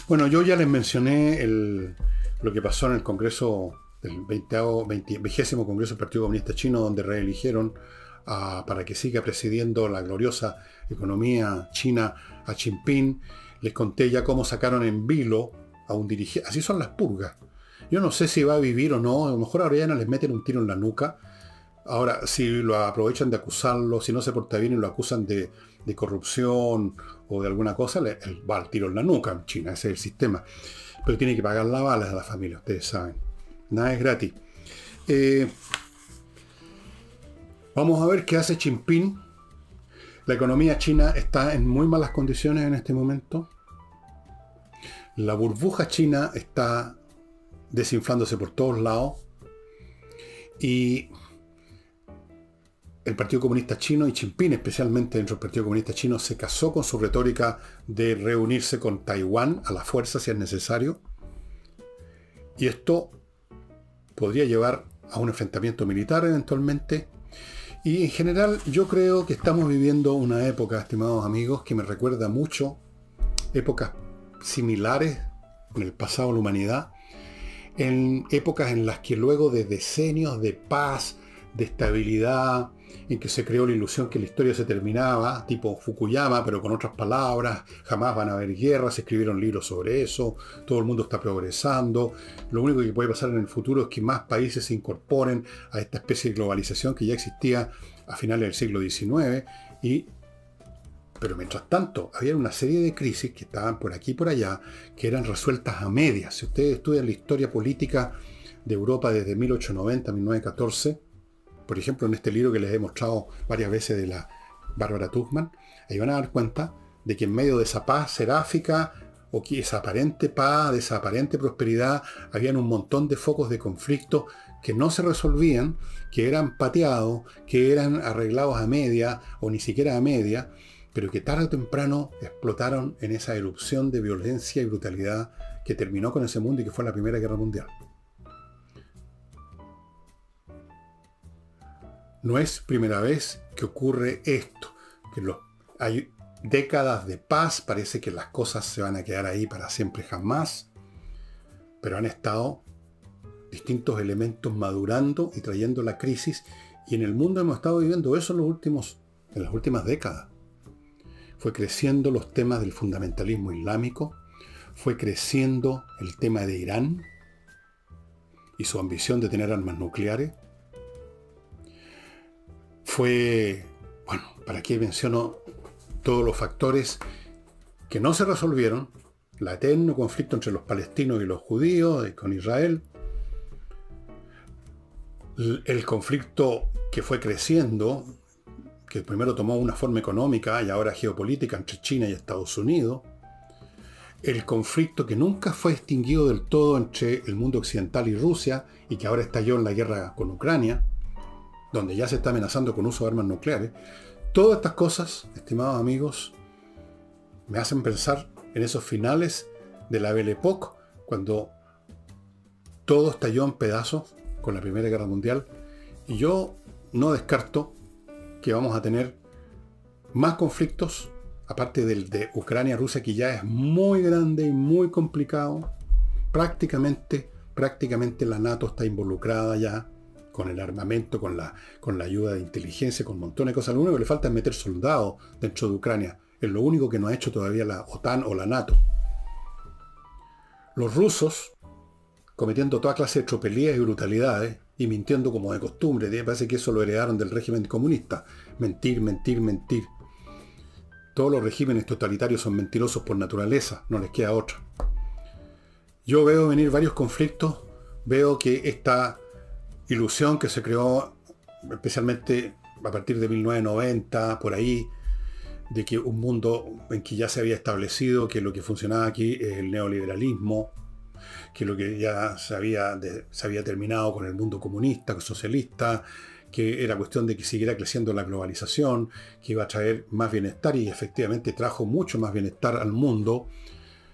Bueno, yo ya les mencioné lo que pasó en el Congreso, el 20º Congreso del Partido Comunista Chino, donde reeligieron para que siga presidiendo la gloriosa economía china a Xi Jinping. Les conté ya cómo sacaron en vilo a un dirigente. Así son las purgas. Yo no sé si va a vivir o no. A lo mejor ahora ya no les meten un tiro en la nuca. Ahora, si lo aprovechan de acusarlo, si no se porta bien y lo acusan de corrupción o de alguna cosa, va al tiro en la nuca en China, ese es el sistema. Pero tiene que pagar la bala a la familia, ustedes saben. Nada es gratis. Vamos a ver qué hace Xi Jinping. La economía china está en muy malas condiciones en este momento. La burbuja china está desinflándose por todos lados. Y el Partido Comunista Chino y Xi Jinping, especialmente dentro del Partido Comunista Chino, se casó con su retórica de reunirse con Taiwán a la fuerza si es necesario. Y esto podría llevar a un enfrentamiento militar eventualmente. Y en general yo creo que estamos viviendo una época, estimados amigos, que me recuerda mucho épocas similares en el pasado de la humanidad, en épocas en las que luego de decenios de paz, de estabilidad, en que se creó la ilusión que la historia se terminaba, tipo Fukuyama, pero con otras palabras, jamás van a haber guerras, se escribieron libros sobre eso, todo el mundo está progresando, lo único que puede pasar en el futuro es que más países se incorporen a esta especie de globalización que ya existía a finales del siglo XIX, pero mientras tanto había una serie de crisis que estaban por aquí y por allá, que eran resueltas a medias. Si ustedes estudian la historia política de Europa desde 1890 a 1914, por ejemplo, en este libro que les he mostrado varias veces de la Bárbara Tuchman, ahí van a dar cuenta de que en medio de esa paz seráfica, o que esa aparente paz, de esa aparente prosperidad, habían un montón de focos de conflicto que no se resolvían, que eran pateados, que eran arreglados a media, o ni siquiera a media, pero que tarde o temprano explotaron en esa erupción de violencia y brutalidad que terminó con ese mundo y que fue la Primera Guerra Mundial. No es primera vez que ocurre esto, que hay décadas de paz, parece que las cosas se van a quedar ahí para siempre jamás, pero han estado distintos elementos madurando y trayendo la crisis, y en el mundo hemos estado viviendo eso en las últimas décadas. Fue creciendo los temas del fundamentalismo islámico, fue creciendo el tema de Irán y su ambición de tener armas nucleares. ¿Para qué menciono todos los factores que no se resolvieron? El eterno conflicto entre los palestinos y los judíos, con Israel. El conflicto que fue creciendo, que primero tomó una forma económica y ahora geopolítica entre China y Estados Unidos. El conflicto que nunca fue extinguido del todo entre el mundo occidental y Rusia, y que ahora estalló en la guerra con Ucrania, donde ya se está amenazando con uso de armas nucleares. Todas estas cosas, estimados amigos, me hacen pensar en esos finales de la Belle Époque, cuando todo estalló en pedazos con la Primera Guerra Mundial, y yo no descarto que vamos a tener más conflictos, aparte del de Ucrania-Rusia, que ya es muy grande y muy complicado. Prácticamente la NATO está involucrada ya con el armamento, con la ayuda de inteligencia, con montones de cosas. Lo único que le falta es meter soldados dentro de Ucrania. Es lo único que no ha hecho todavía la OTAN o la NATO. Los rusos, cometiendo toda clase de tropelías y brutalidades, y mintiendo como de costumbre, parece que eso lo heredaron del régimen comunista. Mentir, mentir, mentir. Todos los regímenes totalitarios son mentirosos por naturaleza, no les queda otra. Yo veo venir varios conflictos, veo que esta ilusión que se creó, especialmente a partir de 1990, por ahí, de que un mundo en que ya se había establecido que lo que funcionaba aquí es el neoliberalismo, que lo que ya se había terminado con el mundo comunista, socialista, que era cuestión de que siguiera creciendo la globalización, que iba a traer más bienestar, y efectivamente trajo mucho más bienestar al mundo.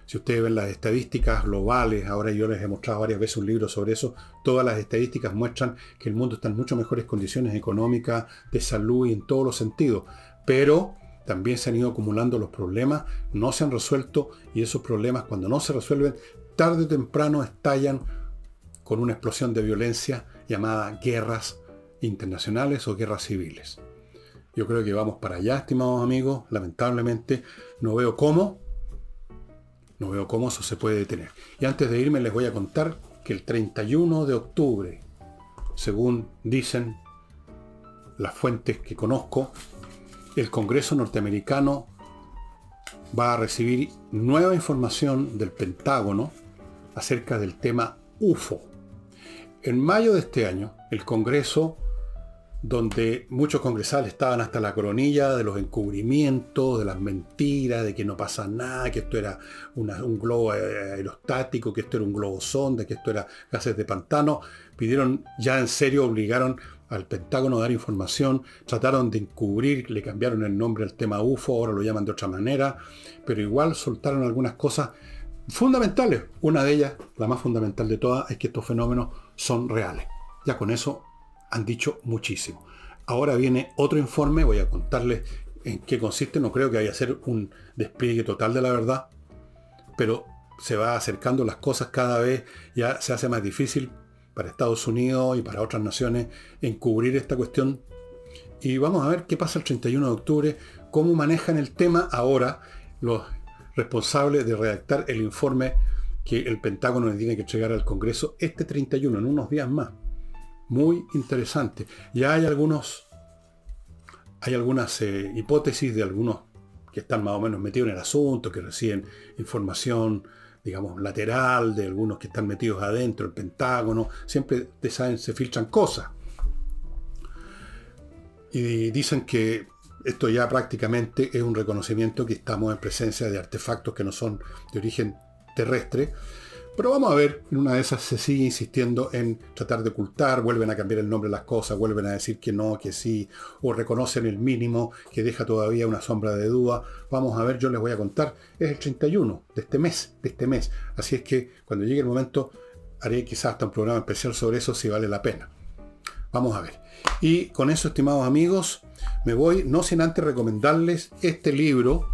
Si ustedes ven las estadísticas globales, ahora yo les he mostrado varias veces un libro sobre eso, todas las estadísticas muestran que el mundo está en mucho mejores condiciones económicas, de salud y en todos los sentidos. Pero también se han ido acumulando los problemas, no se han resuelto, y esos problemas, cuando no se resuelven, tarde o temprano estallan con una explosión de violencia llamada guerras internacionales o guerras civiles. Yo creo que vamos para allá, estimados amigos. Lamentablemente no veo cómo eso se puede detener. Y antes de irme les voy a contar que el 31 de octubre, según dicen las fuentes que conozco, el Congreso norteamericano va a recibir nueva información del Pentágono acerca del tema UFO. En mayo de este año, el Congreso, donde muchos congresales estaban hasta la coronilla de los encubrimientos, de las mentiras, de que no pasa nada, que esto era un globo aerostático, que esto era un globo sonda, que esto era gases de pantano, pidieron ya en serio, obligaron al Pentágono a dar información, trataron de encubrir, le cambiaron el nombre al tema UFO, ahora lo llaman de otra manera, pero igual soltaron algunas cosas fundamentales. Una de ellas, la más fundamental de todas, es que estos fenómenos son reales. Ya con eso han dicho muchísimo. Ahora viene otro informe, voy a contarles en qué consiste. No creo que vaya a ser un despliegue total de la verdad, pero se va acercando las cosas cada vez, ya se hace más difícil para Estados Unidos y para otras naciones encubrir esta cuestión. Y vamos a ver qué pasa el 31 de octubre, cómo manejan el tema ahora los responsables de redactar el informe que el Pentágono le tiene que entregar al Congreso este 31, en unos días más. Muy interesante. Ya hay algunas hipótesis de algunos que están más o menos metidos en el asunto, que reciben información, digamos, lateral, de algunos que están metidos adentro, el Pentágono. Siempre, saben, se filtran cosas. Y dicen que esto ya prácticamente es un reconocimiento que estamos en presencia de artefactos que no son de origen terrestre. Pero vamos a ver, en una de esas se sigue insistiendo en tratar de ocultar, vuelven a cambiar el nombre de las cosas, vuelven a decir que no, que sí, o reconocen el mínimo que deja todavía una sombra de duda. Vamos a ver, yo les voy a contar, es el 31 de este mes. Así es que cuando llegue el momento haré quizás hasta un programa especial sobre eso si vale la pena. Vamos a ver. Y con eso, estimados amigos, me voy, no sin antes recomendarles este libro,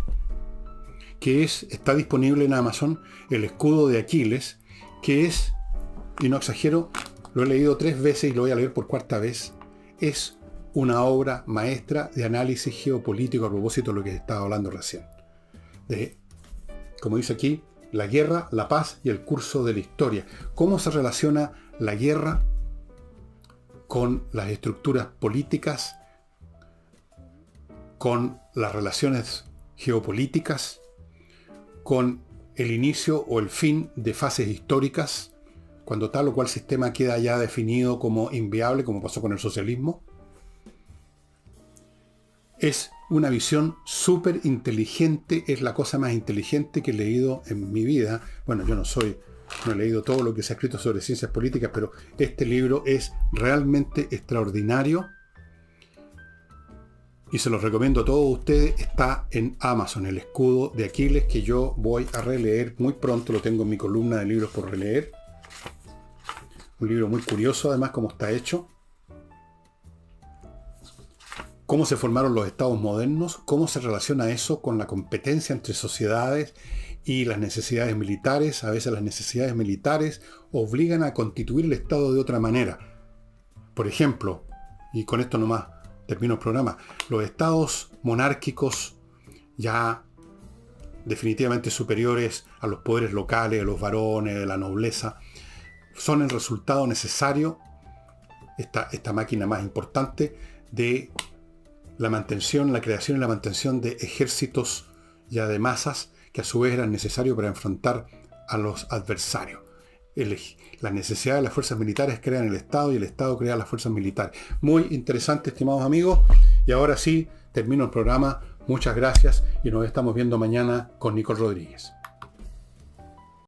que está disponible en Amazon, El escudo de Aquiles, que es, y no exagero, lo he leído 3 veces y lo voy a leer por 4ª vez. Es una obra maestra de análisis geopolítico a propósito de lo que estaba hablando recién. De, como dice aquí, la guerra, la paz y el curso de la historia. ¿Cómo se relaciona la guerra con las estructuras políticas, con las relaciones geopolíticas, con el inicio o el fin de fases históricas, cuando tal o cual sistema queda ya definido como inviable, como pasó con el socialismo? Es una visión súper inteligente, es la cosa más inteligente que he leído en mi vida. Bueno, yo no he leído todo lo que se ha escrito sobre ciencias políticas, pero este libro es realmente extraordinario y se los recomiendo a todos ustedes, está en Amazon, El escudo de Aquiles, que yo voy a releer muy pronto, lo tengo en mi columna de libros por releer. Un libro muy curioso, además, cómo está hecho. Cómo se formaron los estados modernos, cómo se relaciona eso con la competencia entre sociedades y las necesidades militares. A veces las necesidades militares obligan a constituir el estado de otra manera. Por ejemplo, y con esto nomás termino el programa, los estados monárquicos ya definitivamente superiores a los poderes locales, a los varones, a la nobleza, son el resultado necesario, esta máquina más importante, de la mantención, la creación y la mantención de ejércitos ya de masas que a su vez eran necesarios para enfrentar a los adversarios. La necesidad de las fuerzas militares crean el Estado y el Estado crea las fuerzas militares. Muy interesante, estimados amigos. Y ahora sí, termino el programa. Muchas gracias y nos estamos viendo mañana con Nicole Rodríguez.